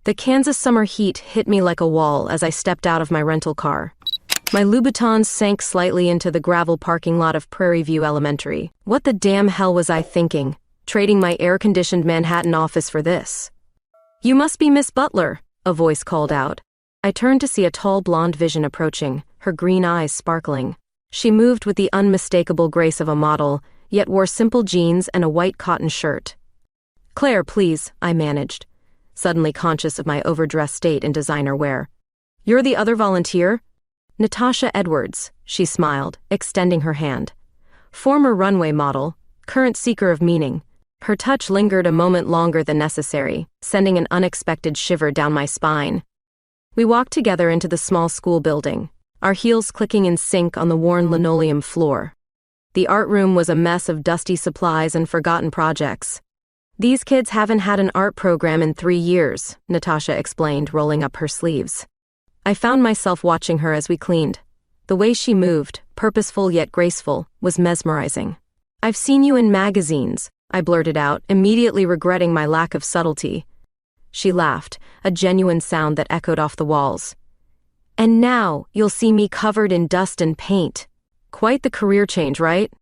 The Kansas summer heat hit me like a wall as I stepped out of my rental car. My Louboutins sank slightly into the gravel parking lot of Prairie View Elementary. What the damn hell was I thinking, trading my air-conditioned Manhattan office for this? "You must be Miss Butler," a voice called out. I turned to see a tall blonde vision approaching, her green eyes sparkling. She moved with the unmistakable grace of a model, yet wore simple jeans and a white cotton shirt. "Claire, please," I managed, suddenly conscious of my overdressed state in designer wear. "You're the other volunteer?" "Natasha Edwards," she smiled, extending her hand. "Former runway model, current seeker of meaning." Her touch lingered a moment longer than necessary, sending an unexpected shiver down my spine. We walked together into the small school building, our heels clicking in sync on the worn linoleum floor. The art room was a mess of dusty supplies and forgotten projects. "These kids haven't had an art program in 3 years," Natasha explained, rolling up her sleeves. I found myself watching her as we cleaned. The way she moved, purposeful yet graceful, was mesmerizing. "I've seen you in magazines," I blurted out, immediately regretting my lack of subtlety. She laughed, a genuine sound that echoed off the walls. "And now, you'll see me covered in dust and paint." Quite the career change, right?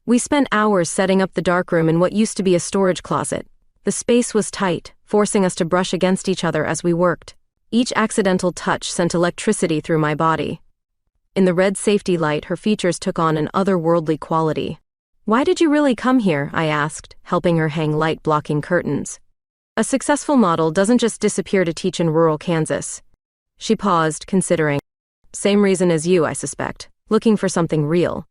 We spent hours setting up the darkroom in what used to be a storage closet. The space was tight, forcing us to brush against each other as we worked. Each accidental touch sent electricity through my body. In the red safety light, her features took on an otherworldly quality. "Why did you really come here?" I asked, helping her hang light-blocking curtains. "A successful model doesn't just disappear to teach in rural Kansas." She paused, considering. "Same reason as you, I suspect. Looking for something real."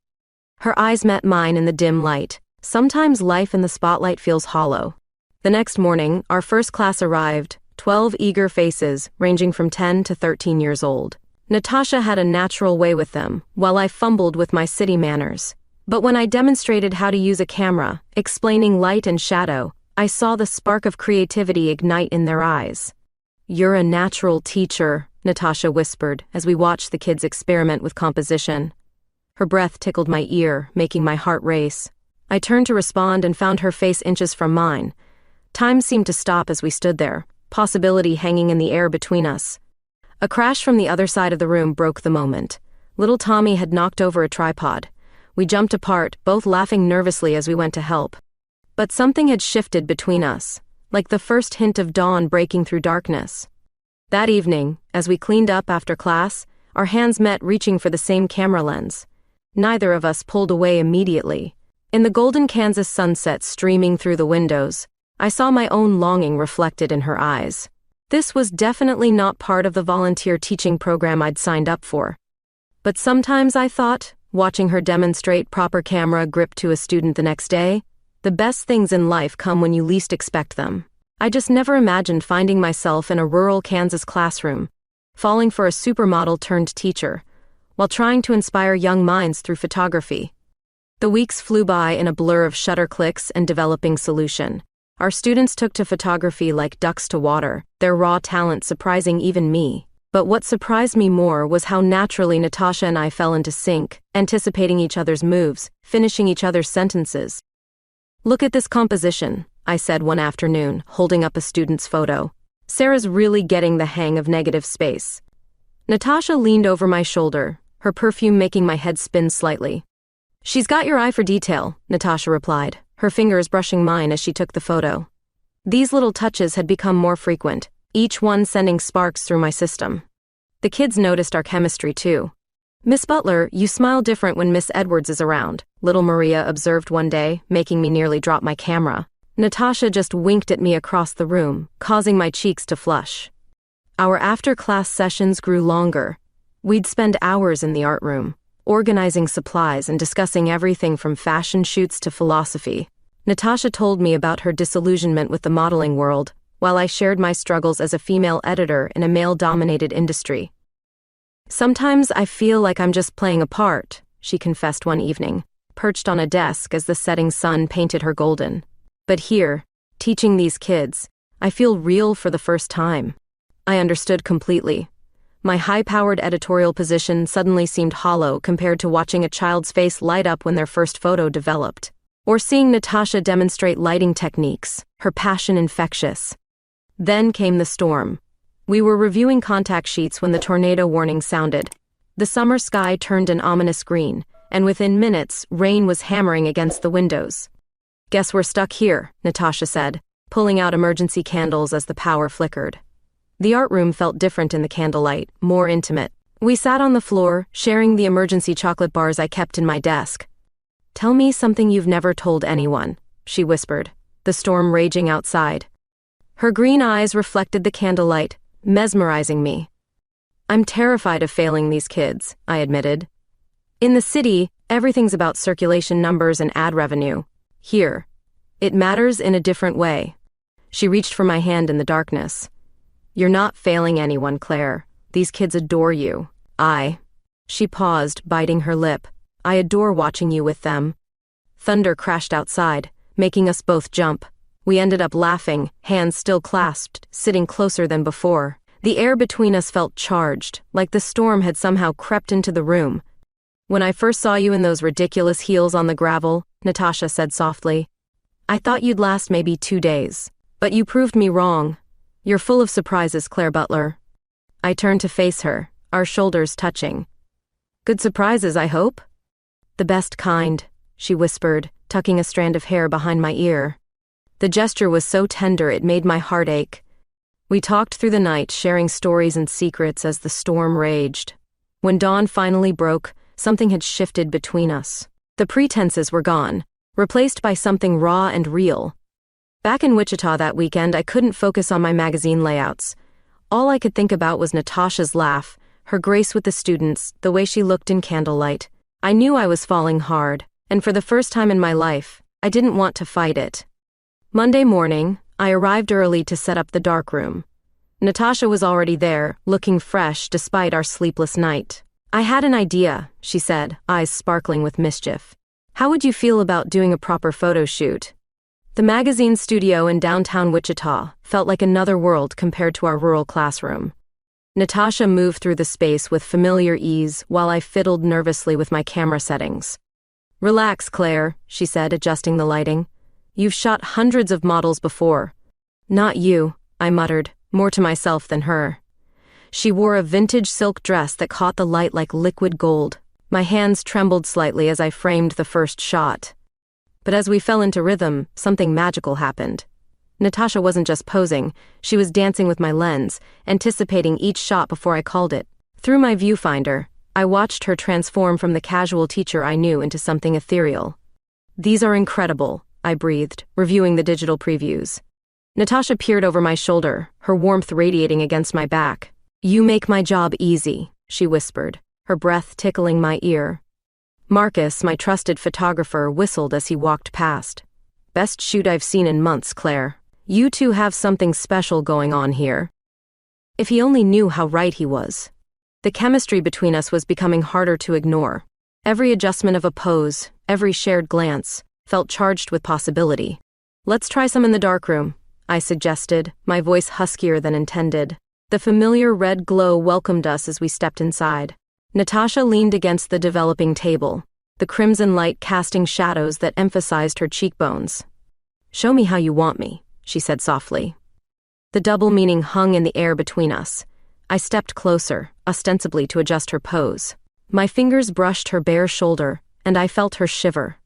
Her eyes met mine in the dim light. Sometimes life in the spotlight feels hollow. The next morning, our first class arrived, 12 eager faces, ranging from 10 to 13 years old. Natasha had a natural way with them, while I fumbled with my city manners. But when I demonstrated how to use a camera, explaining light and shadow, I saw the spark of creativity ignite in their eyes. "You're a natural teacher," Natasha whispered as we watched the kids experiment with composition. Her breath tickled my ear, making my heart race. I turned to respond and found her face inches from mine. Time seemed to stop as we stood there, possibility hanging in the air between us. A crash from the other side of the room broke the moment. Little Tommy had knocked over a tripod. We jumped apart, both laughing nervously as we went to help. But something had shifted between us, like the first hint of dawn breaking through darkness. That evening, as we cleaned up after class, our hands met reaching for the same camera lens. Neither of us pulled away immediately. In the golden Kansas sunset streaming through the windows, I saw my own longing reflected in her eyes. This was definitely not part of the volunteer teaching program I'd signed up for. But sometimes I thought, watching her demonstrate proper camera grip to a student the next day, the best things in life come when you least expect them. I just never imagined finding myself in a rural Kansas classroom, falling for a supermodel-turned-teacher, while trying to inspire young minds through photography. The weeks flew by in a blur of shutter clicks and developing solution. Our students took to photography like ducks to water, their raw talent surprising even me. But what surprised me more was how naturally Natasha and I fell into sync, anticipating each other's moves, finishing each other's sentences. "Look at this composition," I said one afternoon, holding up a student's photo. "Sarah's really getting the hang of negative space." Natasha leaned over my shoulder, her perfume making my head spin slightly. "She's got your eye for detail," Natasha replied, her fingers brushing mine as she took the photo. These little touches had become more frequent, each one sending sparks through my system. The kids noticed our chemistry too. "Miss Butler, you smile different when Miss Edwards is around," little Maria observed one day, making me nearly drop my camera. Natasha just winked at me across the room, causing my cheeks to flush. Our after-class sessions grew longer. We'd spend hours in the art room, organizing supplies and discussing everything from fashion shoots to philosophy. Natasha told me about her disillusionment with the modeling world, while I shared my struggles as a female editor in a male-dominated industry. "Sometimes I feel like I'm just playing a part," she confessed one evening, perched on a desk as the setting sun painted her golden. "But here, teaching these kids, I feel real for the first time." I understood completely. My high-powered editorial position suddenly seemed hollow compared to watching a child's face light up when their first photo developed, or seeing Natasha demonstrate lighting techniques, her passion infectious. Then came the storm. We were reviewing contact sheets when the tornado warning sounded. The summer sky turned an ominous green, and within minutes, rain was hammering against the windows. "Guess we're stuck here," Natasha said, pulling out emergency candles as the power flickered. The art room felt different in the candlelight, more intimate. We sat on the floor, sharing the emergency chocolate bars I kept in my desk. "Tell me something you've never told anyone," she whispered, the storm raging outside. Her green eyes reflected the candlelight, mesmerizing me. "I'm terrified of failing these kids," I admitted. "In the city, everything's about circulation numbers and ad revenue. Here, it matters in a different way." She reached for my hand in the darkness. "You're not failing anyone, Claire. These kids adore you." She paused, biting her lip. "I adore watching you with them." Thunder crashed outside, making us both jump. We ended up laughing, hands still clasped, sitting closer than before. The air between us felt charged, like the storm had somehow crept into the room. "When I first saw you in those ridiculous heels on the gravel," Natasha said softly, "I thought you'd last maybe 2 days. But you proved me wrong. You're full of surprises, Claire Butler." I turned to face her, our shoulders touching. "Good surprises, I hope?" "The best kind," she whispered, tucking a strand of hair behind my ear. The gesture was so tender it made my heart ache. We talked through the night, sharing stories and secrets as the storm raged. When dawn finally broke, something had shifted between us. The pretenses were gone, replaced by something raw and real. Back in Wichita that weekend, I couldn't focus on my magazine layouts. All I could think about was Natasha's laugh, her grace with the students, the way she looked in candlelight. I knew I was falling hard, and for the first time in my life, I didn't want to fight it. Monday morning, I arrived early to set up the darkroom. Natasha was already there, looking fresh despite our sleepless night. "I had an idea," she said, eyes sparkling with mischief. "How would you feel about doing a proper photo shoot?" The magazine studio in downtown Wichita felt like another world compared to our rural classroom. Natasha moved through the space with familiar ease while I fiddled nervously with my camera settings. "Relax, Claire," she said, adjusting the lighting. "You've shot hundreds of models before." "Not you," I muttered, more to myself than her. She wore a vintage silk dress that caught the light like liquid gold. My hands trembled slightly as I framed the first shot. But as we fell into rhythm, something magical happened. Natasha wasn't just posing, she was dancing with my lens, anticipating each shot before I called it. Through my viewfinder, I watched her transform from the casual teacher I knew into something ethereal. "These are incredible," I breathed, reviewing the digital previews. Natasha peered over my shoulder, her warmth radiating against my back. "You make my job easy," she whispered, her breath tickling my ear. Marcus, my trusted photographer, whistled as he walked past. "Best shoot I've seen in months, Claire. You two have something special going on here." If he only knew how right he was. The chemistry between us was becoming harder to ignore. Every adjustment of a pose, every shared glance, felt charged with possibility. "Let's try some in the darkroom," I suggested, my voice huskier than intended. The familiar red glow welcomed us as we stepped inside. Natasha leaned against the developing table, the crimson light casting shadows that emphasized her cheekbones. "Show me how you want me," she said softly. The double meaning hung in the air between us. I stepped closer, ostensibly to adjust her pose. My fingers brushed her bare shoulder, and I felt her shiver.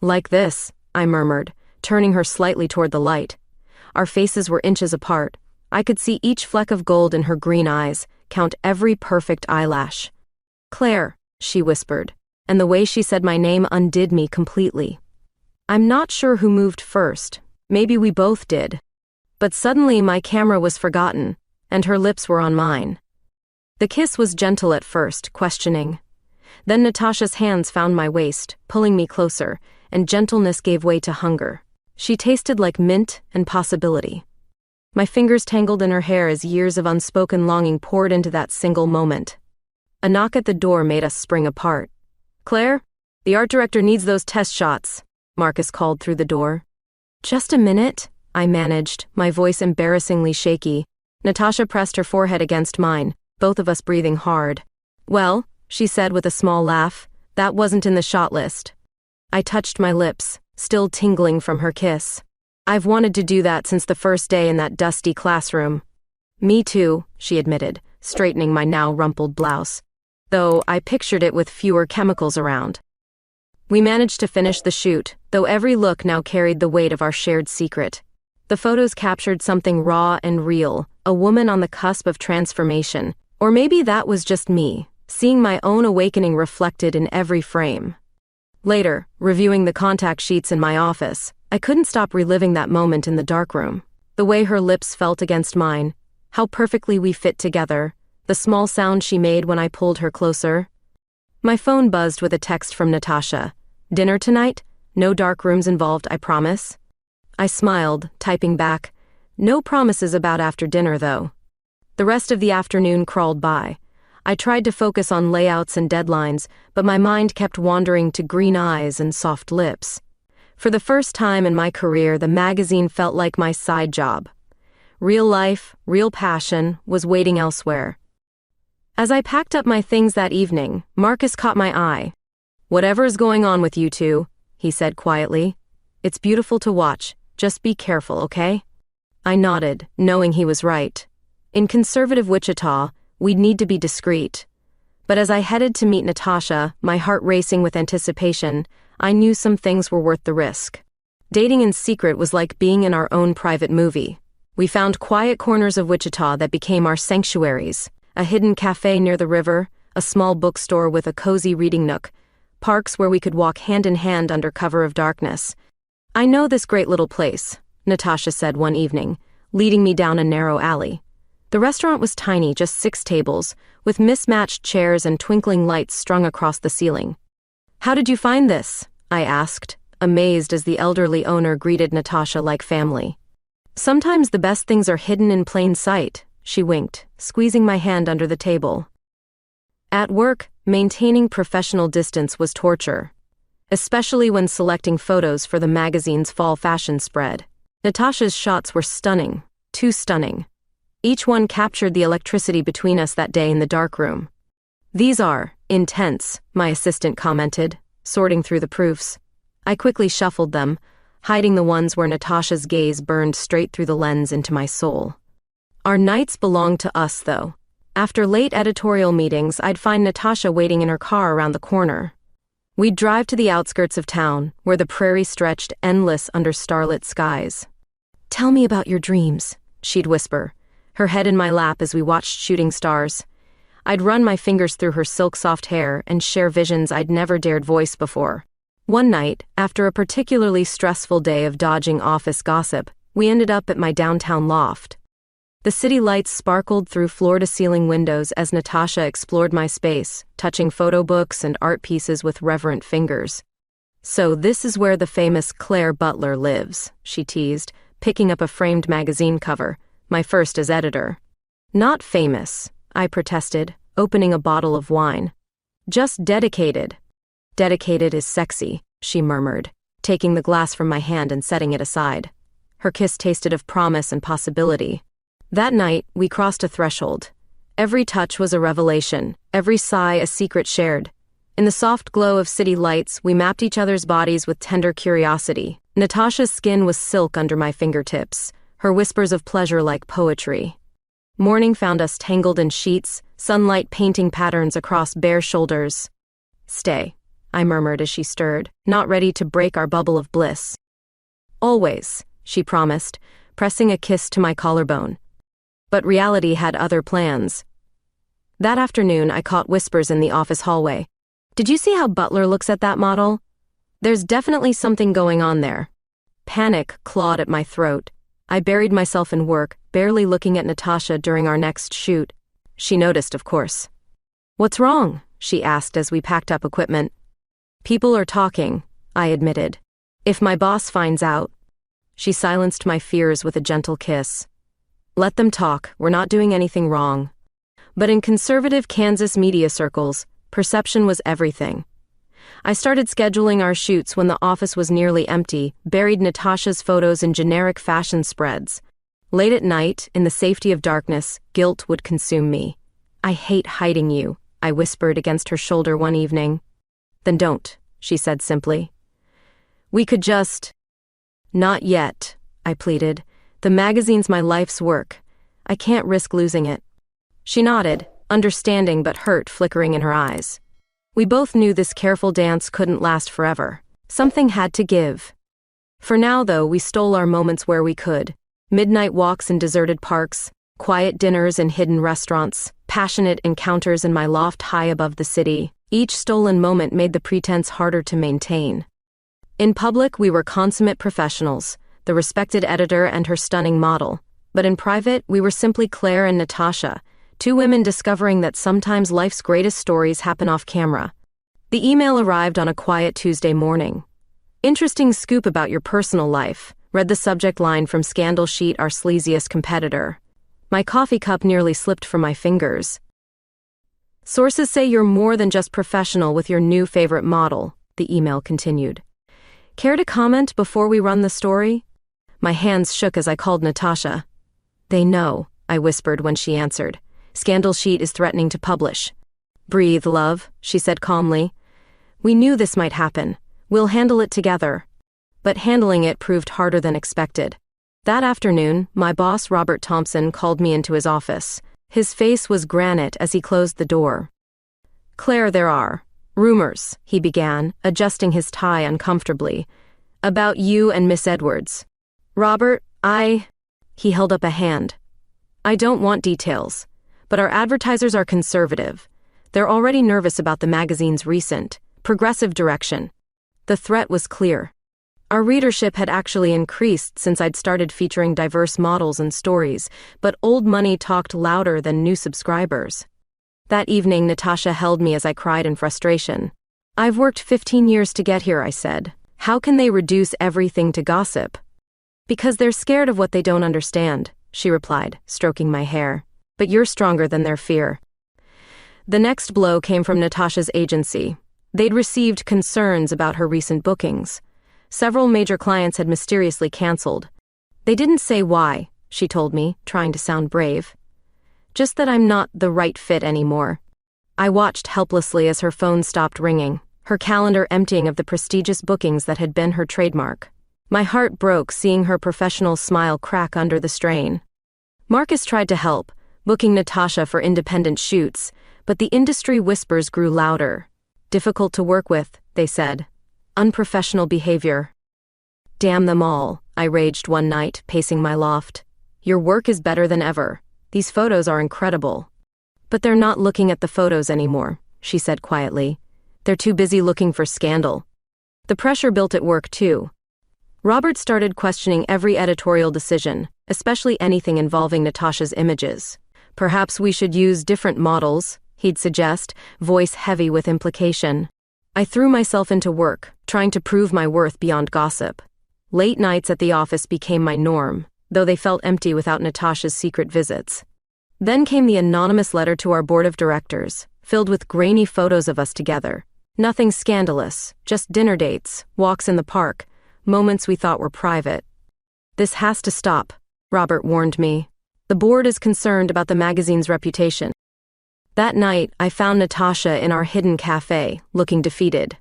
"Like this," I murmured, turning her slightly toward the light. Our faces were inches apart. I could see each fleck of gold in her green eyes, count every perfect eyelash. "Claire," she whispered, and the way she said my name undid me completely. I'm not sure who moved first. Maybe we both did. But suddenly my camera was forgotten, and her lips were on mine. The kiss was gentle at first, questioning. Then Natasha's hands found my waist, pulling me closer, and gentleness gave way to hunger. She tasted like mint and possibility. My fingers tangled in her hair as years of unspoken longing poured into that single moment. A knock at the door made us spring apart. "Claire, the art director needs those test shots," Marcus called through the door. "Just a minute," I managed, my voice embarrassingly shaky. Natasha pressed her forehead against mine, both of us breathing hard. "Well," she said with a small laugh, "that wasn't in the shot list." I touched my lips, still tingling from her kiss. "I've wanted to do that since the first day in that dusty classroom." Me too, she admitted, straightening my now rumpled blouse. Though I pictured it with fewer chemicals around. We managed to finish the shoot, though every look now carried the weight of our shared secret. The photos captured something raw and real, a woman on the cusp of transformation. Or maybe that was just me, seeing my own awakening reflected in every frame. Later, reviewing the contact sheets in my office, I couldn't stop reliving that moment in the darkroom. The way her lips felt against mine, how perfectly we fit together, the small sound she made when I pulled her closer. My phone buzzed with a text from Natasha. "Dinner tonight? No dark rooms involved, I promise." I smiled, typing back, "No promises about after dinner, though." The rest of the afternoon crawled by. I tried to focus on layouts and deadlines, but my mind kept wandering to green eyes and soft lips. For the first time in my career, the magazine felt like my side job. Real life, real passion, was waiting elsewhere. As I packed up my things that evening, Marcus caught my eye. "Whatever is going on with you two," he said quietly, "it's beautiful to watch. Just be careful, okay?" I nodded, knowing he was right. In conservative Wichita, we'd need to be discreet. But as I headed to meet Natasha, my heart racing with anticipation, I knew some things were worth the risk. Dating in secret was like being in our own private movie. We found quiet corners of Wichita that became our sanctuaries. A hidden cafe near the river, a small bookstore with a cozy reading nook, parks where we could walk hand in hand under cover of darkness. "I know this great little place," Natasha said one evening, leading me down a narrow alley. The restaurant was tiny, just 6 tables, with mismatched chairs and twinkling lights strung across the ceiling. "How did you find this?" I asked, amazed as the elderly owner greeted Natasha like family. "Sometimes the best things are hidden in plain sight," she winked, squeezing my hand under the table. At work, maintaining professional distance was torture, especially when selecting photos for the magazine's fall fashion spread. Natasha's shots were stunning, too stunning. Each one captured the electricity between us that day in the darkroom. "These are intense," my assistant commented, sorting through the proofs. I quickly shuffled them, hiding the ones where Natasha's gaze burned straight through the lens into my soul. Our nights belonged to us, though. After late editorial meetings, I'd find Natasha waiting in her car around the corner. We'd drive to the outskirts of town, where the prairie stretched endless under starlit skies. "Tell me about your dreams," she'd whisper, her head in my lap as we watched shooting stars. I'd run my fingers through her silk-soft hair and share visions I'd never dared voice before. One night, after a particularly stressful day of dodging office gossip, we ended up at my downtown loft. The city lights sparkled through floor-to-ceiling windows as Natasha explored my space, touching photo books and art pieces with reverent fingers. "So this is where the famous Claire Butler lives," she teased, picking up a framed magazine cover, my first as editor. "Not famous," I protested, opening a bottle of wine. "Just dedicated." "Dedicated is sexy," she murmured, taking the glass from my hand and setting it aside. Her kiss tasted of promise and possibility. That night, we crossed a threshold. Every touch was a revelation, every sigh a secret shared. In the soft glow of city lights, we mapped each other's bodies with tender curiosity. Natasha's skin was silk under my fingertips, her whispers of pleasure like poetry. Morning found us tangled in sheets, sunlight painting patterns across bare shoulders. "Stay," I murmured as she stirred, not ready to break our bubble of bliss. "Always," she promised, pressing a kiss to my collarbone. But reality had other plans. That afternoon, I caught whispers in the office hallway. "Did you see how Butler looks at that model? There's definitely something going on there." Panic clawed at my throat. I buried myself in work, barely looking at Natasha during our next shoot. She noticed, of course. "What's wrong?" she asked as we packed up equipment. "People are talking," I admitted. "If my boss finds out." She silenced my fears with a gentle kiss. "Let them talk, we're not doing anything wrong." But in conservative Kansas media circles, perception was everything. I started scheduling our shoots when the office was nearly empty, buried Natasha's photos in generic fashion spreads. Late at night, in the safety of darkness, guilt would consume me. "I hate hiding you," I whispered against her shoulder one evening. "Then don't," she said simply. "We could just—" "Not yet," I pleaded. "The magazine's my life's work. I can't risk losing it. She nodded, understanding but hurt flickering in her eyes. We both knew this careful dance couldn't last forever. Something had to give. For now, though, we stole our moments where we could. Midnight walks in deserted parks, quiet dinners in hidden restaurants, passionate encounters in my loft high above the city. Each stolen moment made the pretense harder to maintain. In public, we were consummate professionals, the respected editor and her stunning model. But in private, we were simply Claire and Natasha, two women discovering that sometimes life's greatest stories happen off camera. The email arrived on a quiet Tuesday morning. "Interesting scoop about your personal life," read the subject line from Scandal Sheet, our sleaziest competitor. My coffee cup nearly slipped from my fingers. "Sources say you're more than just professional with your new favorite model," the email continued. "Care to comment before we run the story?" My hands shook as I called Natasha. "They know," I whispered when she answered. "Scandal Sheet is threatening to publish." "Breathe, love," she said calmly. "We knew this might happen. We'll handle it together." But handling it proved harder than expected. That afternoon, my boss, Robert Thompson, called me into his office. His face was granite as he closed the door. "Claire, there are rumors," he began, adjusting his tie uncomfortably, "about you and Miss Edwards." "Robert, He held up a hand. "I don't want details, but our advertisers are conservative. They're already nervous about the magazine's recent, progressive direction." The threat was clear. Our readership had actually increased since I'd started featuring diverse models and stories, but old money talked louder than new subscribers. That evening, Natasha held me as I cried in frustration. "I've worked 15 years to get here," I said. "How can they reduce everything to gossip?" "Because they're scared of what they don't understand," she replied, stroking my hair. "But you're stronger than their fear." The next blow came from Natasha's agency. They'd received concerns about her recent bookings. Several major clients had mysteriously canceled. "They didn't say why," she told me, trying to sound brave. "Just that I'm not the right fit anymore." I watched helplessly as her phone stopped ringing, her calendar emptying of the prestigious bookings that had been her trademark. My heart broke seeing her professional smile crack under the strain. Marcus tried to help, booking Natasha for independent shoots, but the industry whispers grew louder. "Difficult to work with," they said. "Unprofessional behavior." "Damn them all," I raged one night, pacing my loft. "Your work is better than ever. These photos are incredible." "But they're not looking at the photos anymore," she said quietly. "They're too busy looking for scandal." The pressure built at work too. Robert started questioning every editorial decision, especially anything involving Natasha's images. "Perhaps we should use different models," he'd suggest, voice heavy with implication. I threw myself into work, trying to prove my worth beyond gossip. Late nights at the office became my norm, though they felt empty without Natasha's secret visits. Then came the anonymous letter to our board of directors, filled with grainy photos of us together. Nothing scandalous, just dinner dates, walks in the park, moments we thought were private. "This has to stop," Robert warned me. "The board is concerned about the magazine's reputation." That night, I found Natasha in our hidden cafe, looking defeated.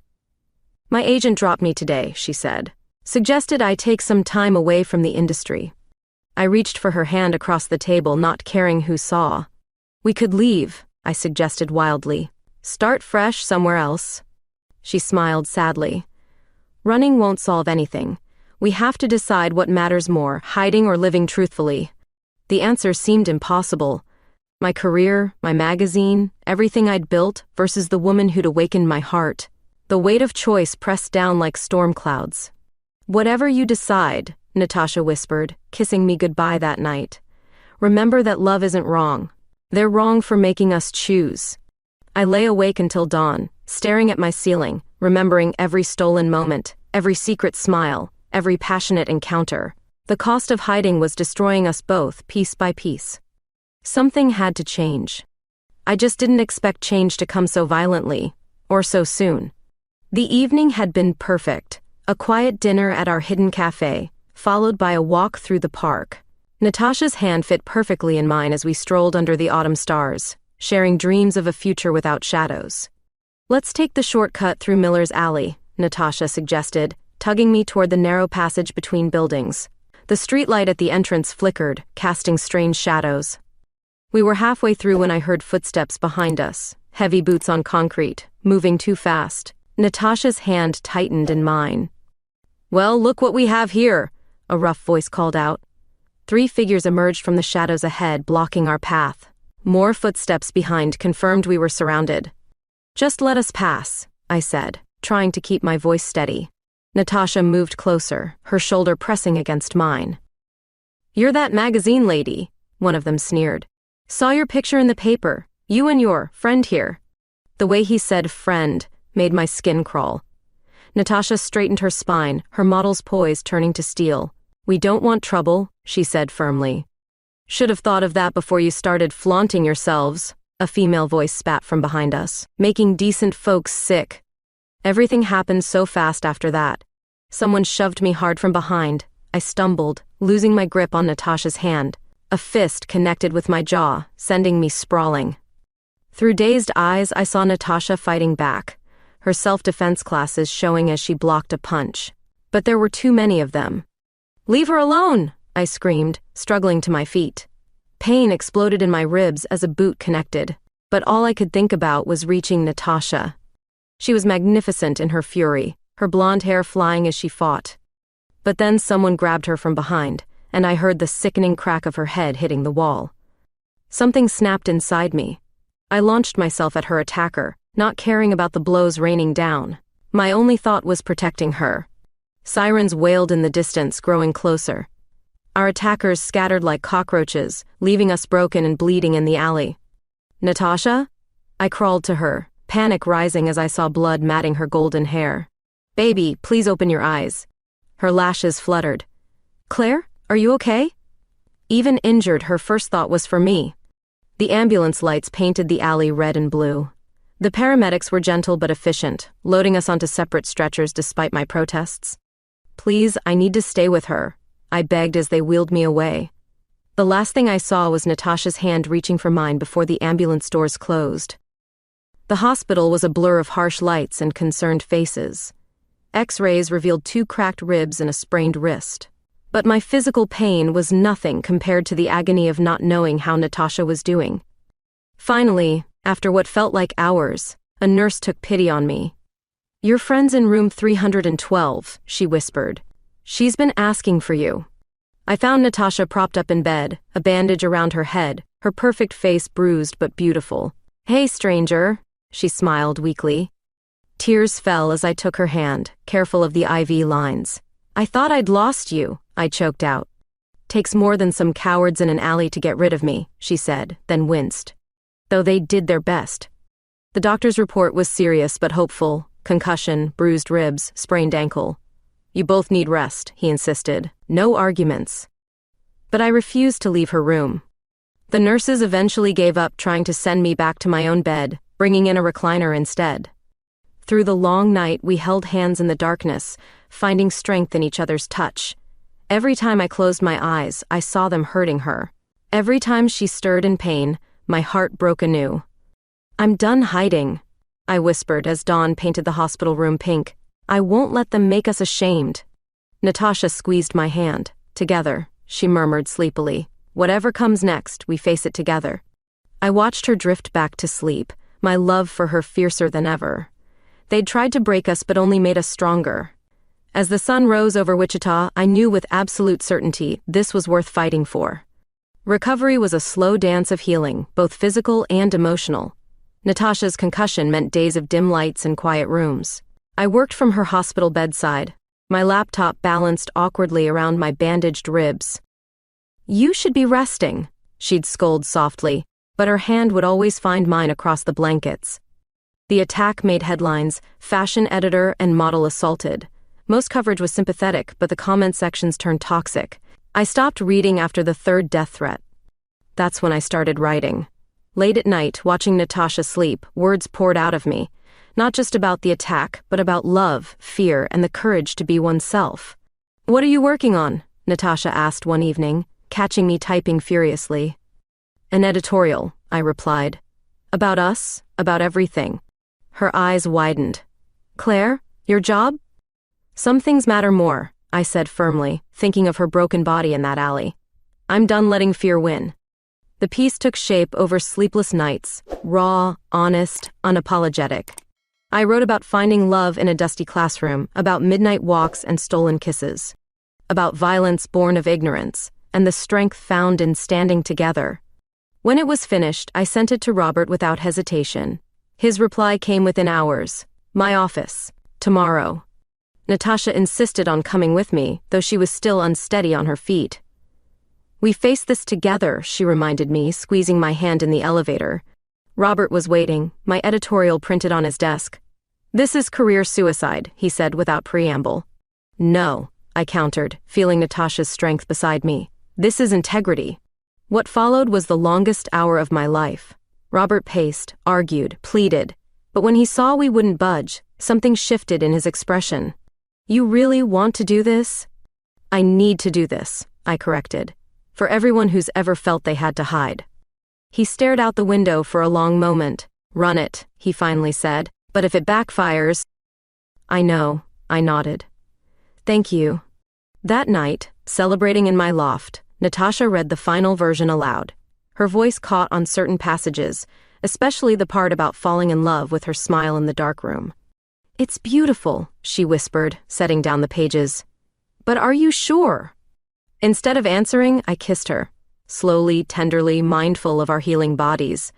"My agent dropped me today," she said. "Suggested I take some time away from the industry." I reached for her hand across the table, not caring who saw. "We could leave," I suggested wildly. "Start fresh somewhere else." She smiled sadly. "Running won't solve anything. We have to decide what matters more, hiding or living truthfully." The answer seemed impossible. My career, my magazine, everything I'd built versus the woman who'd awakened my heart. The weight of choice pressed down like storm clouds. "Whatever you decide," Natasha whispered, kissing me goodbye that night. "Remember that love isn't wrong. They're wrong for making us choose." I lay awake until dawn, staring at my ceiling, remembering every stolen moment, every secret smile, every passionate encounter. The cost of hiding was destroying us both, piece by piece. Something had to change. I just didn't expect change to come so violently, or so soon. The evening had been perfect, a quiet dinner at our hidden cafe, followed by a walk through the park. Natasha's hand fit perfectly in mine as we strolled under the autumn stars, sharing dreams of a future without shadows. "Let's take the shortcut through Miller's Alley," Natasha suggested, tugging me toward the narrow passage between buildings. The streetlight at the entrance flickered, casting strange shadows. We were halfway through when I heard footsteps behind us, heavy boots on concrete, moving too fast. Natasha's hand tightened in mine. "Well, look what we have here," a rough voice called out. 3 figures emerged from the shadows ahead, blocking our path. More footsteps behind confirmed we were surrounded. "Just let us pass," I said, trying to keep my voice steady. Natasha moved closer, her shoulder pressing against mine. "You're that magazine lady," one of them sneered. "Saw your picture in the paper, you and your friend here." The way he said friend made my skin crawl. Natasha straightened her spine, her model's poise turning to steel. "We don't want trouble," she said firmly. "Should have thought of that before you started flaunting yourselves," a female voice spat from behind us, making decent folks sick. Everything happened so fast after that. Someone shoved me hard from behind. I stumbled, losing my grip on Natasha's hand. A fist connected with my jaw, sending me sprawling. Through dazed eyes, I saw Natasha fighting back, her self-defense classes showing as she blocked a punch. But there were too many of them. "Leave her alone!" I screamed, struggling to my feet. Pain exploded in my ribs as a boot connected, but all I could think about was reaching Natasha. She was magnificent in her fury, her blonde hair flying as she fought. But then someone grabbed her from behind, and I heard the sickening crack of her head hitting the wall. Something snapped inside me. I launched myself at her attacker, not caring about the blows raining down. My only thought was protecting her. Sirens wailed in the distance, growing closer. Our attackers scattered like cockroaches, leaving us broken and bleeding in the alley. "Natasha?" I crawled to her, panic rising as I saw blood matting her golden hair. "Baby, please open your eyes." Her lashes fluttered. "Claire, are you okay?" Even injured, her first thought was for me. The ambulance lights painted the alley red and blue. The paramedics were gentle but efficient, loading us onto separate stretchers despite my protests. "Please, I need to stay with her," I begged as they wheeled me away. The last thing I saw was Natasha's hand reaching for mine before the ambulance doors closed. The hospital was a blur of harsh lights and concerned faces. X-rays revealed 2 cracked ribs and a sprained wrist. But my physical pain was nothing compared to the agony of not knowing how Natasha was doing. Finally, after what felt like hours, a nurse took pity on me. "Your friend's in room 312, she whispered. "She's been asking for you." I found Natasha propped up in bed, a bandage around her head, her perfect face bruised but beautiful. "Hey, stranger," she smiled weakly. Tears fell as I took her hand, careful of the IV lines. "I thought I'd lost you," I choked out. "Takes more than some cowards in an alley to get rid of me," she said, then winced. Though they did their best. The doctor's report was serious but hopeful: concussion, bruised ribs, sprained ankle. "You both need rest," he insisted. No arguments. But I refused to leave her room. The nurses eventually gave up trying to send me back to my own bed, bringing in a recliner instead. Through the long night, we held hands in the darkness, finding strength in each other's touch. Every time I closed my eyes, I saw them hurting her. Every time she stirred in pain, my heart broke anew. "I'm done hiding," I whispered as dawn painted the hospital room pink. "I won't let them make us ashamed." Natasha squeezed my hand. "Together," she murmured sleepily. "Whatever comes next, we face it together." I watched her drift back to sleep, my love for her fiercer than ever. They'd tried to break us but only made us stronger. As the sun rose over Wichita, I knew with absolute certainty this was worth fighting for. Recovery was a slow dance of healing, both physical and emotional. Natasha's concussion meant days of dim lights and quiet rooms. I worked from her hospital bedside, my laptop balanced awkwardly around my bandaged ribs. "You should be resting," she'd scold softly, but her hand would always find mine across the blankets. The attack made headlines: fashion editor and model assaulted. Most coverage was sympathetic, but the comment sections turned toxic. I stopped reading after the 3rd death threat. That's when I started writing. Late at night, watching Natasha sleep, words poured out of me. Not just about the attack, but about love, fear, and the courage to be oneself. "What are you working on?" Natasha asked one evening, catching me typing furiously. "An editorial," I replied. "About us, about everything." Her eyes widened. "Claire, your job?" "Some things matter more," I said firmly, thinking of her broken body in that alley. I'm done letting fear win. The piece took shape over sleepless nights, raw, honest, unapologetic. I wrote about finding love in a dusty classroom, about midnight walks and stolen kisses, about violence born of ignorance, and the strength found in standing together. When it was finished, I sent it to Robert without hesitation. His reply came within hours. My office. Tomorrow. Natasha insisted on coming with me, though she was still unsteady on her feet. We faced this together, she reminded me, squeezing my hand in the elevator. Robert was waiting, my editorial printed on his desk. This is career suicide, he said without preamble. No, I countered, feeling Natasha's strength beside me. This is integrity. What followed was the longest hour of my life. Robert paced, argued, pleaded, but when he saw we wouldn't budge, something shifted in his expression. You really want to do this? I need to do this, I corrected, for everyone who's ever felt they had to hide. He stared out the window for a long moment. Run it, he finally said, but if it backfires... I know, I nodded. Thank you. That night, celebrating in my loft, Natasha read the final version aloud. Her voice caught on certain passages, especially the part about falling in love with her smile in the darkroom. It's beautiful, she whispered, setting down the pages. But are you sure? Instead of answering, I kissed her, slowly, tenderly, mindful of our healing bodies.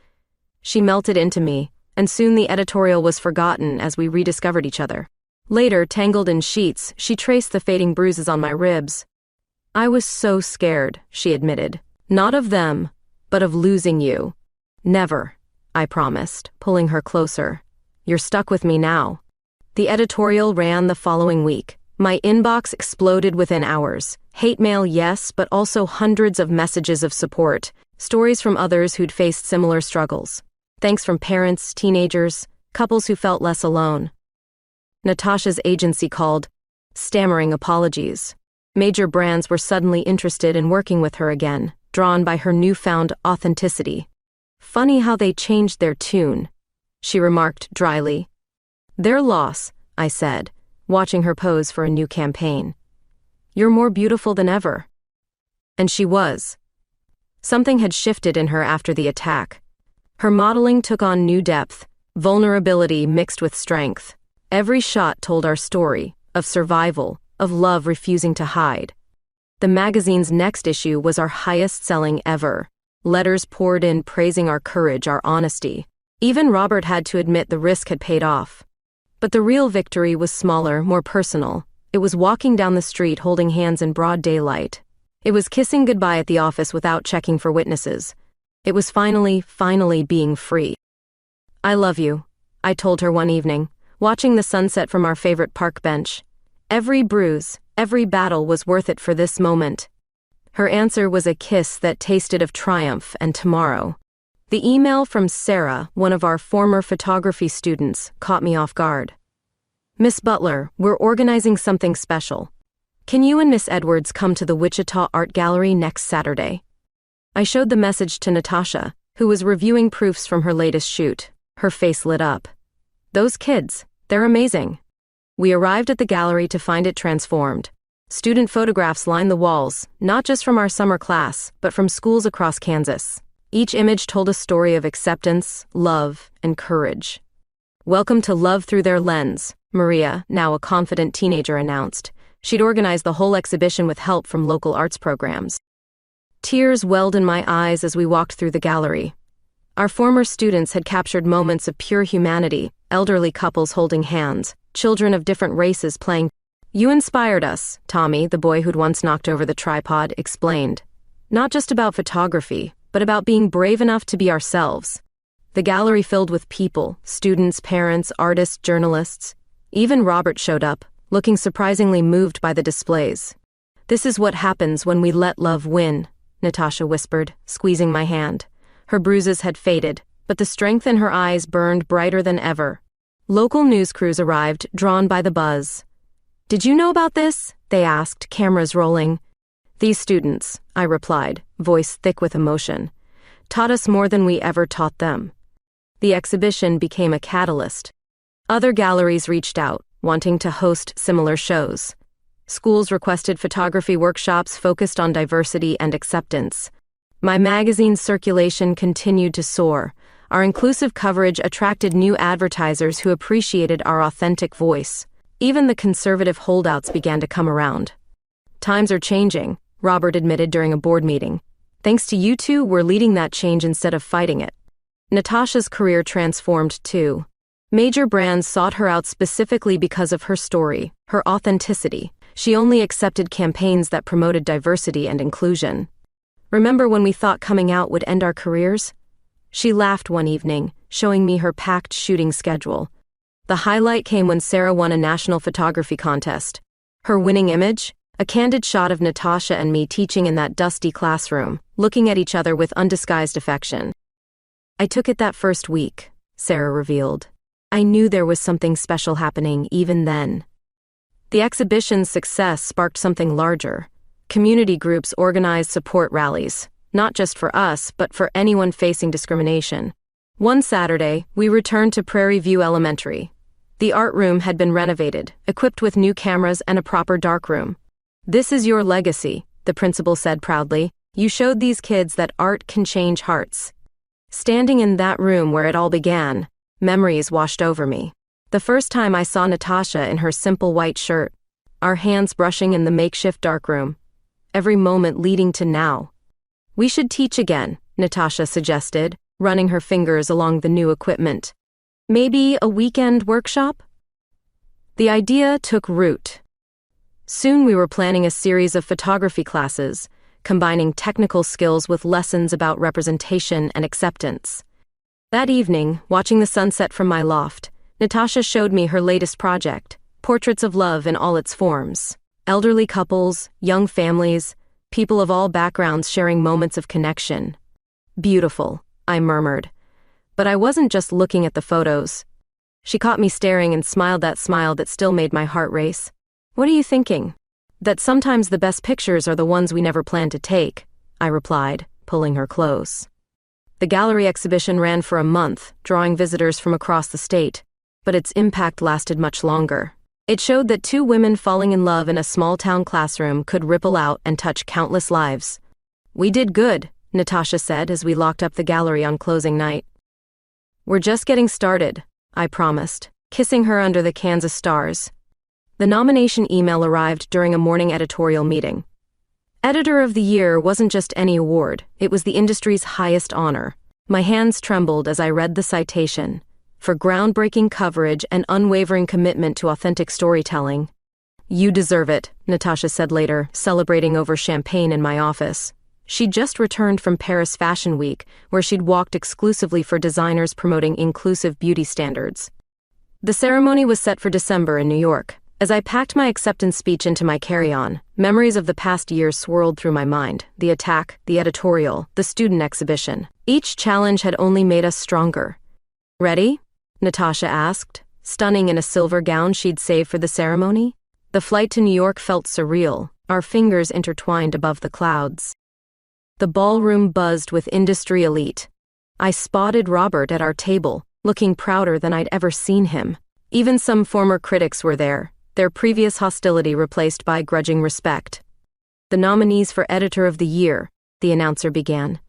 She melted into me, and soon the editorial was forgotten as we rediscovered each other. Later, tangled in sheets, she traced the fading bruises on my ribs. I was so scared, she admitted. Not of them, but of losing you. Never, I promised, pulling her closer. You're stuck with me now. The editorial ran the following week. My inbox exploded within hours. Hate mail, yes, but also hundreds of messages of support, stories from others who'd faced similar struggles. Thanks from parents, teenagers, couples who felt less alone. Natasha's agency called, stammering apologies. Major brands were suddenly interested in working with her again, drawn by her newfound authenticity. Funny how they changed their tune, she remarked dryly. Their loss, I said, watching her pose for a new campaign. You're more beautiful than ever. And she was. Something had shifted in her after the attack. Her modeling took on new depth, vulnerability mixed with strength. Every shot told our story, of survival, of love refusing to hide. The magazine's next issue was our highest-selling ever. Letters poured in praising our courage, our honesty. Even Robert had to admit the risk had paid off. But the real victory was smaller, more personal. It was walking down the street holding hands in broad daylight. It was kissing goodbye at the office without checking for witnesses. It was finally being free. I love you, I told her one evening, watching the sunset from our favorite park bench. Every bruise, every battle was worth it for this moment. Her answer was a kiss that tasted of triumph and tomorrow. The email from Sarah, one of our former photography students, caught me off guard. Miss Butler, we're organizing something special. Can you and Miss Edwards come to the Wichita Art Gallery next Saturday? I showed the message to Natasha, who was reviewing proofs from her latest shoot. Her face lit up. Those kids, they're amazing. We arrived at the gallery to find it transformed. Student photographs lined the walls, not just from our summer class, but from schools across Kansas. Each image told a story of acceptance, love, and courage. Welcome to Love Through Their Lens, Maria, now a confident teenager, announced. She'd organized the whole exhibition with help from local arts programs. Tears welled in my eyes as we walked through the gallery. Our former students had captured moments of pure humanity, elderly couples holding hands, children of different races playing. You inspired us, Tommy, the boy who'd once knocked over the tripod, explained. Not just about photography, but about being brave enough to be ourselves. The gallery filled with people, students, parents, artists, journalists. Even Robert showed up, looking surprisingly moved by the displays. This is what happens when we let love win, Natasha whispered, squeezing my hand. Her bruises had faded, but the strength in her eyes burned brighter than ever. Local news crews arrived, drawn by the buzz. Did you know about this? They asked, cameras rolling. These students, I replied, voice thick with emotion, taught us more than we ever taught them. The exhibition became a catalyst. Other galleries reached out, wanting to host similar shows. Schools requested photography workshops focused on diversity and acceptance. My magazine's circulation continued to soar. Our inclusive coverage attracted new advertisers who appreciated our authentic voice. Even the conservative holdouts began to come around. Times are changing, Robert admitted during a board meeting. Thanks to you two, we're leading that change instead of fighting it. Natasha's career transformed too. Major brands sought her out specifically because of her story, her authenticity. She only accepted campaigns that promoted diversity and inclusion. Remember when we thought coming out would end our careers? She laughed one evening, showing me her packed shooting schedule. The highlight came when Sarah won a national photography contest. Her winning image? A candid shot of Natasha and me teaching in that dusty classroom, looking at each other with undisguised affection. I took it that first week, Sarah revealed. I knew there was something special happening even then. The exhibition's success sparked something larger. Community groups organized support rallies, not just for us, but for anyone facing discrimination. One Saturday, we returned to Prairie View Elementary. The art room had been renovated, equipped with new cameras and a proper darkroom. "This is your legacy," the principal said proudly. "You showed these kids that art can change hearts." Standing in that room where it all began, memories washed over me. The first time I saw Natasha in her simple white shirt, our hands brushing in the makeshift darkroom, every moment leading to now. "We should teach again," Natasha suggested, running her fingers along the new equipment. "Maybe a weekend workshop?" The idea took root. Soon we were planning a series of photography classes, combining technical skills with lessons about representation and acceptance. That evening, watching the sunset from my loft, Natasha showed me her latest project, portraits of love in all its forms. Elderly couples, young families, people of all backgrounds sharing moments of connection. "Beautiful," I murmured. But I wasn't just looking at the photos. She caught me staring and smiled that smile that still made my heart race. "What are you thinking?" "That sometimes the best pictures are the ones we never planned to take," I replied, pulling her close. The gallery exhibition ran for a month, drawing visitors from across the state, but its impact lasted much longer. It showed that two women falling in love in a small-town classroom could ripple out and touch countless lives. "We did good," Natasha said as we locked up the gallery on closing night. "We're just getting started," I promised, kissing her under the Kansas stars. The nomination email arrived during a morning editorial meeting. Editor of the Year wasn't just any award, it was the industry's highest honor. My hands trembled as I read the citation. "For groundbreaking coverage and unwavering commitment to authentic storytelling." "You deserve it," Natasha said later, celebrating over champagne in my office. She'd just returned from Paris Fashion Week, where she'd walked exclusively for designers promoting inclusive beauty standards. The ceremony was set for December in New York. As I packed my acceptance speech into my carry-on, memories of the past year swirled through my mind. The attack, the editorial, the student exhibition. Each challenge had only made us stronger. "Ready?" Natasha asked, stunning in a silver gown she'd saved for the ceremony. The flight to New York felt surreal, our fingers intertwined above the clouds. The ballroom buzzed with industry elite. I spotted Robert at our table, looking prouder than I'd ever seen him. Even some former critics were there, their previous hostility replaced by grudging respect. "The nominees for Editor of the Year," the announcer began.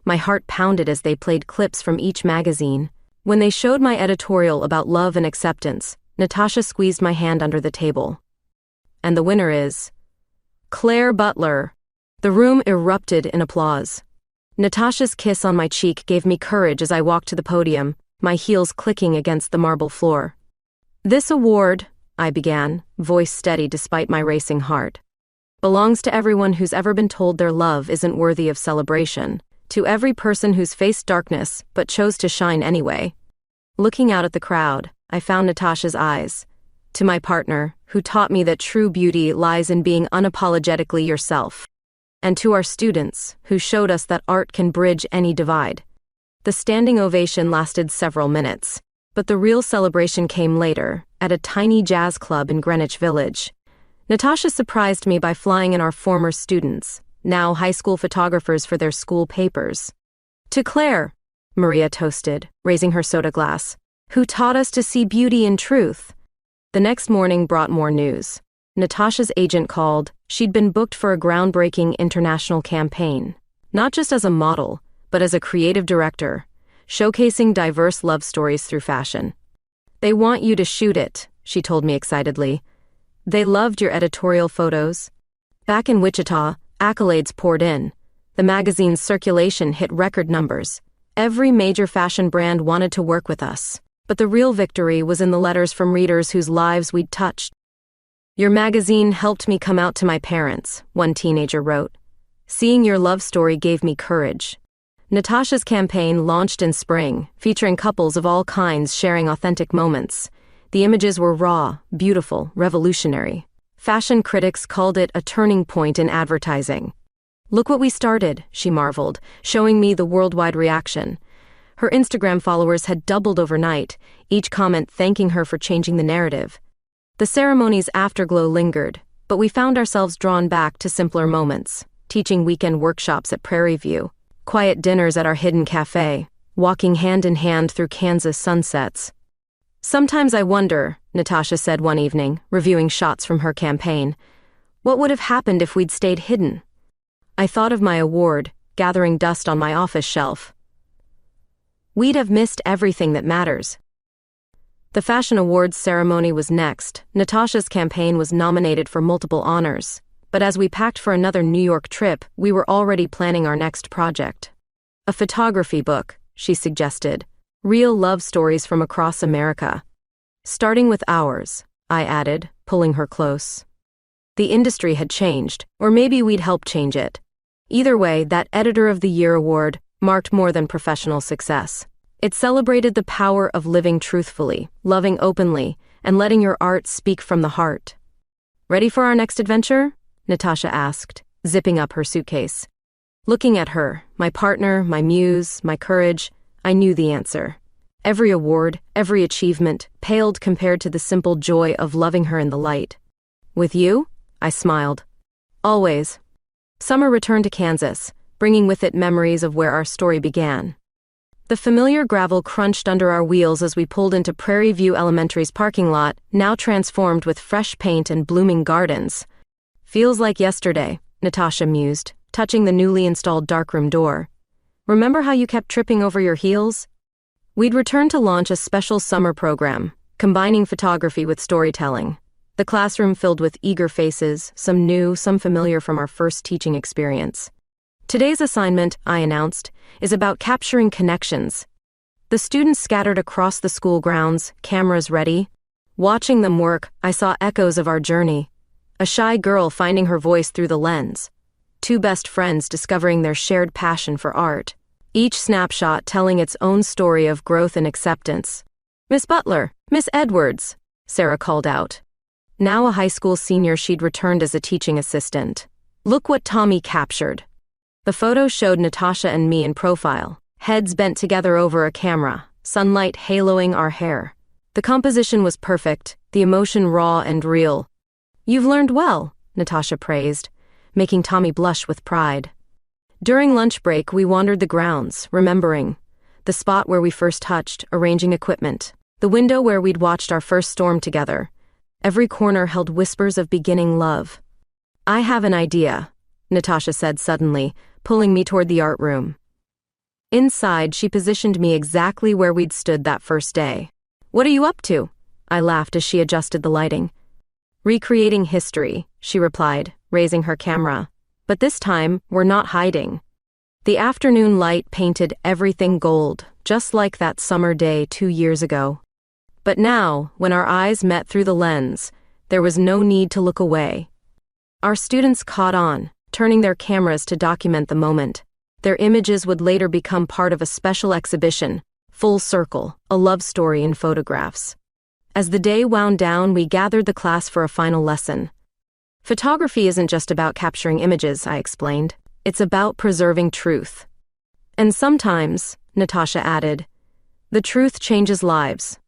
My heart pounded as they played clips from each magazine. When they showed my editorial about love and acceptance, Natasha squeezed my hand under the table. "And the winner is Claire Butler." The room erupted in applause. Natasha's kiss on my cheek gave me courage as I walked to the podium, my heels clicking against the marble floor. "This award," I began, voice steady despite my racing heart, "belongs to everyone who's ever been told their love isn't worthy of celebration, to every person who's faced darkness but chose to shine anyway." Looking out at the crowd, I found Natasha's eyes. "To my partner, who taught me that true beauty lies in being unapologetically yourself. And to our students, who showed us that art can bridge any divide." The standing ovation lasted several minutes, but the real celebration came later, at a tiny jazz club in Greenwich Village. Natasha surprised me by flying in our former students, now high school photographers for their school papers. "To Claire," Maria toasted, raising her soda glass, "who taught us to see beauty in truth." The next morning brought more news. Natasha's agent called. She'd been booked for a groundbreaking international campaign. Not just as a model, but as a creative director, showcasing diverse love stories through fashion. "They want you to shoot it," she told me excitedly. "They loved your editorial photos." Back in Wichita, accolades poured in. The magazine's circulation hit record numbers. Every major fashion brand wanted to work with us. But the real victory was in the letters from readers whose lives we'd touched. "Your magazine helped me come out to my parents," one teenager wrote. "Seeing your love story gave me courage." Natasha's campaign launched in spring, featuring couples of all kinds sharing authentic moments. The images were raw, beautiful, revolutionary. Fashion critics called it a turning point in advertising. "Look what we started," she marveled, showing me the worldwide reaction. Her Instagram followers had doubled overnight, each comment thanking her for changing the narrative. The ceremony's afterglow lingered, but we found ourselves drawn back to simpler moments, teaching weekend workshops at Prairie View, quiet dinners at our hidden cafe, walking hand in hand through Kansas sunsets. "Sometimes I wonder," Natasha said one evening, reviewing shots from her campaign, "what would have happened if we'd stayed hidden?" I thought of my award, gathering dust on my office shelf. We'd have missed everything that matters. The Fashion Awards ceremony was next. Natasha's campaign was nominated for multiple honors. But as we packed for another New York trip, we were already planning our next project. "A photography book," she suggested. "Real love stories from across America." "Starting with ours," I added, pulling her close. The industry had changed, or maybe we'd helped change it. Either way, that Editor of the Year award marked more than professional success. It celebrated the power of living truthfully, loving openly, and letting your art speak from the heart. "Ready for our next adventure?" Natasha asked, zipping up her suitcase. Looking at her, my partner, my muse, my courage, I knew the answer. Every award, every achievement, paled compared to the simple joy of loving her in the light. "With you?" I smiled. "Always." Summer returned to Kansas, bringing with it memories of where our story began. The familiar gravel crunched under our wheels as we pulled into Prairie View Elementary's parking lot, now transformed with fresh paint and blooming gardens. "Feels like yesterday," Natasha mused, touching the newly installed darkroom door. "Remember how you kept tripping over your heels?" We'd returned to launch a special summer program, combining photography with storytelling. The classroom filled with eager faces, some new, some familiar from our first teaching experience. "Today's assignment," I announced, "is about capturing connections." The students scattered across the school grounds, cameras ready. Watching them work, I saw echoes of our journey. A shy girl finding her voice through the lens. Two best friends discovering their shared passion for art. Each snapshot telling its own story of growth and acceptance. "Miss Butler, Miss Edwards," Sarah called out. Now a high school senior, she'd returned as a teaching assistant. "Look what Tommy captured." The photo showed Natasha and me in profile, heads bent together over a camera, sunlight haloing our hair. The composition was perfect, the emotion raw and real. "You've learned well," Natasha praised, making Tommy blush with pride. During lunch break, we wandered the grounds, remembering the spot where we first touched, arranging equipment, the window where we'd watched our first storm together. Every corner held whispers of beginning love. "I have an idea," Natasha said suddenly, pulling me toward the art room. Inside, she positioned me exactly where we'd stood that first day. "What are you up to?" I laughed as she adjusted the lighting. "Recreating history," she replied, raising her camera. "But this time, we're not hiding." The afternoon light painted everything gold, just like that summer day 2 years ago. But now, when our eyes met through the lens, there was no need to look away. Our students caught on, turning their cameras to document the moment. Their images would later become part of a special exhibition, Full Circle, a love story in photographs. As the day wound down, we gathered the class for a final lesson. "Photography isn't just about capturing images," I explained. "It's about preserving truth." "And sometimes," Natasha added, "the truth changes lives."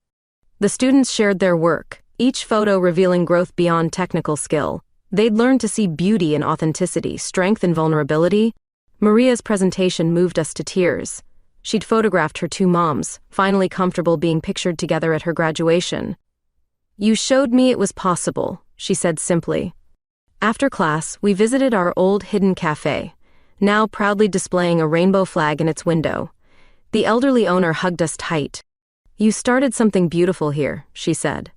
The students shared their work, each photo revealing growth beyond technical skill. They'd learned to see beauty in authenticity, strength in vulnerability. Maria's presentation moved us to tears. She'd photographed her 2 moms, finally comfortable being pictured together at her graduation. "You showed me it was possible," she said simply. After class, we visited our old hidden cafe, now proudly displaying a rainbow flag in its window. The elderly owner hugged us tight. "You started something beautiful here," she said.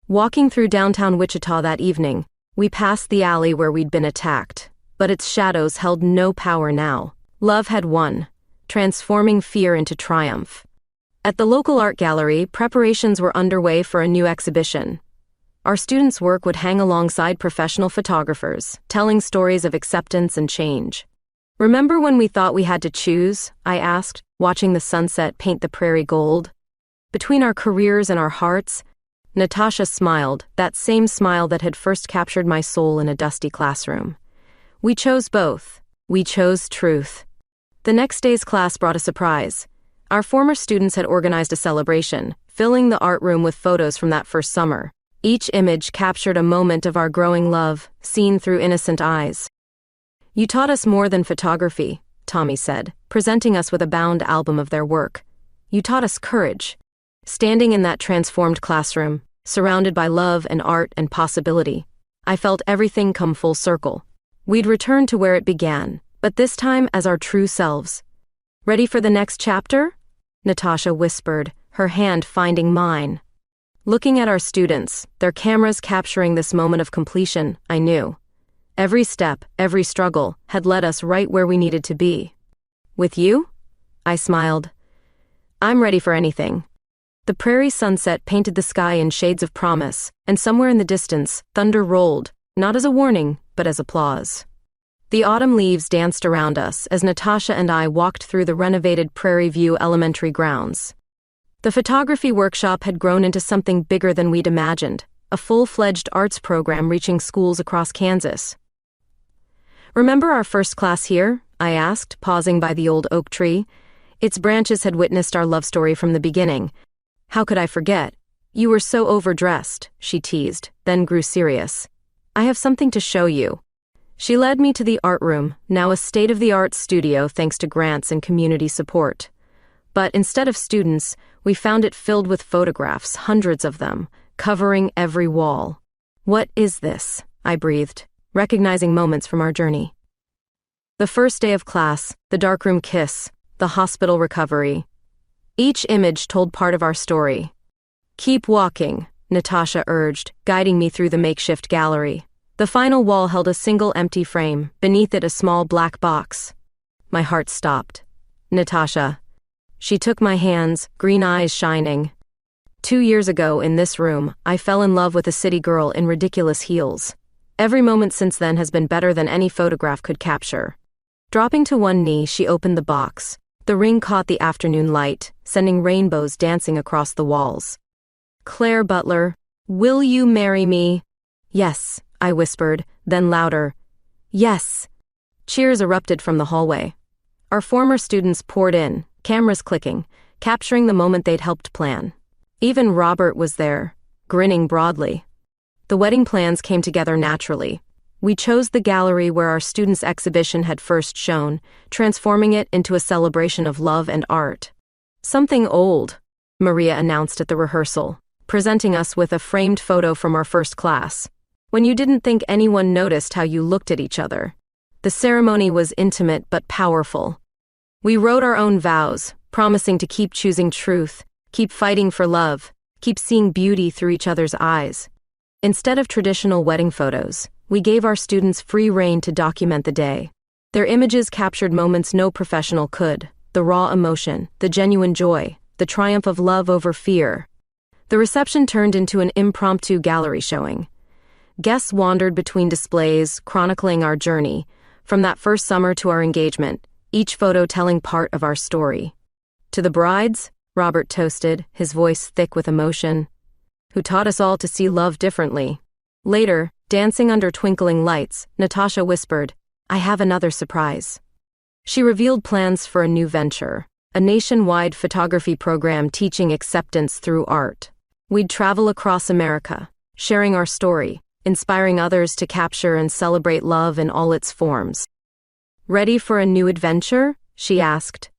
Walking through downtown Wichita that evening, we passed the alley where we'd been attacked, but its shadows held no power now. Love had won, transforming fear into triumph. At the local art gallery, preparations were underway for a new exhibition. Our students' work would hang alongside professional photographers, telling stories of acceptance and change. "Remember when we thought we had to choose?" I asked, watching the sunset paint the prairie gold. "Between our careers and our hearts?" Natasha smiled, that same smile that had first captured my soul in a dusty classroom. "We chose both. We chose truth." The next day's class brought a surprise. Our former students had organized a celebration, filling the art room with photos from that first summer. Each image captured a moment of our growing love, seen through innocent eyes. "You taught us more than photography," Tommy said, presenting us with a bound album of their work. "You taught us courage." Standing in that transformed classroom, surrounded by love and art and possibility, I felt everything come full circle. We'd returned to where it began, but this time as our true selves. "Ready for the next chapter?" Natasha whispered, her hand finding mine. Looking at our students, their cameras capturing this moment of completion, I knew. Every step, every struggle, had led us right where we needed to be. "With you?" I smiled. "I'm ready for anything." The prairie sunset painted the sky in shades of promise, and somewhere in the distance, thunder rolled, not as a warning, but as applause. The autumn leaves danced around us as Natasha and I walked through the renovated Prairie View Elementary grounds. The photography workshop had grown into something bigger than we'd imagined, a full-fledged arts program reaching schools across Kansas. "Remember our first class here?" I asked, pausing by the old oak tree. Its branches had witnessed our love story from the beginning. "How could I forget? You were so overdressed," she teased, then grew serious. "I have something to show you." She led me to the art room, now a state-of-the-art studio thanks to grants and community support. But instead of students, we found it filled with photographs, hundreds of them, covering every wall. "What is this?" I breathed, recognizing moments from our journey. The first day of class, the darkroom kiss, the hospital recovery. Each image told part of our story. "Keep walking," Natasha urged, guiding me through the makeshift gallery. The final wall held a single empty frame, beneath it a small black box. My heart stopped. "Natasha." She took my hands, green eyes shining. 2 years ago, in this room, I fell in love with a city girl in ridiculous heels. Every moment since then has been better than any photograph could capture. Dropping to one knee, she opened the box. The ring caught the afternoon light, sending rainbows dancing across the walls. "Claire Butler, will you marry me?" "Yes," I whispered, then louder. "Yes." Cheers erupted from the hallway. Our former students poured in, cameras clicking, capturing the moment they'd helped plan. Even Robert was there, grinning broadly. The wedding plans came together naturally. We chose the gallery where our students' exhibition had first shown, transforming it into a celebration of love and art. "Something old," Maria announced at the rehearsal, presenting us with a framed photo from our first class. "When you didn't think anyone noticed how you looked at each other." The ceremony was intimate but powerful. We wrote our own vows, promising to keep choosing truth, keep fighting for love, keep seeing beauty through each other's eyes. Instead of traditional wedding photos, we gave our students free rein to document the day. Their images captured moments no professional could, the raw emotion, the genuine joy, the triumph of love over fear. The reception turned into an impromptu gallery showing. Guests wandered between displays, chronicling our journey, from that first summer to our engagement, each photo telling part of our story. "To the brides," Robert toasted, his voice thick with emotion, "who taught us all to see love differently." Later, dancing under twinkling lights, Natasha whispered, "I have another surprise." She revealed plans for a new venture, a nationwide photography program teaching acceptance through art. We'd travel across America, sharing our story, inspiring others to capture and celebrate love in all its forms. "Ready for a new adventure?" she asked.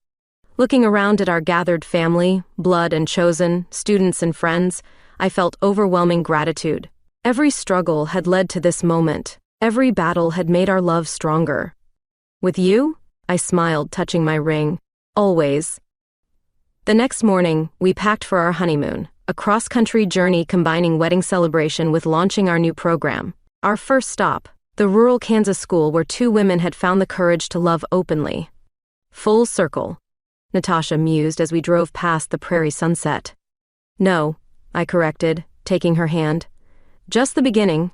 Looking around at our gathered family, blood and chosen, students and friends, I felt overwhelming gratitude. Every struggle had led to this moment. Every battle had made our love stronger. With you? I smiled, touching my ring. Always. The next morning, we packed for our honeymoon, a cross-country journey combining wedding celebration with launching our new program. Our first stop, the rural Kansas school where two women had found the courage to love openly. Full circle, Natasha mused as we drove past the prairie sunset. No, I corrected, taking her hand. Just the beginning.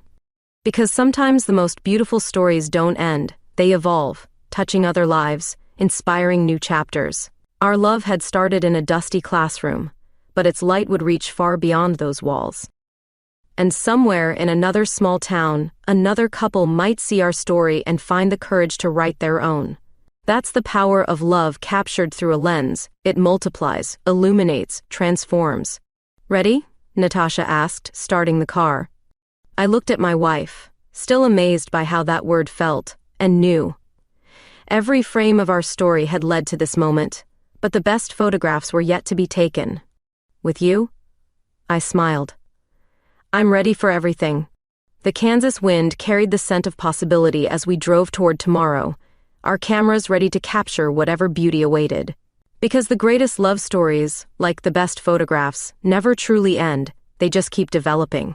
Because sometimes the most beautiful stories don't end, they evolve, touching other lives, inspiring new chapters. Our love had started in a dusty classroom, but its light would reach far beyond those walls. And somewhere in another small town, another couple might see our story and find the courage to write their own. That's the power of love captured through a lens. It multiplies, illuminates, transforms. Ready? Natasha asked, starting the car. I looked at my wife, still amazed by how that word felt, and knew. Every frame of our story had led to this moment, but the best photographs were yet to be taken. With you? I smiled. I'm ready for everything. The Kansas wind carried the scent of possibility as we drove toward tomorrow, our cameras ready to capture whatever beauty awaited. Because the greatest love stories, like the best photographs, never truly end, they just keep developing.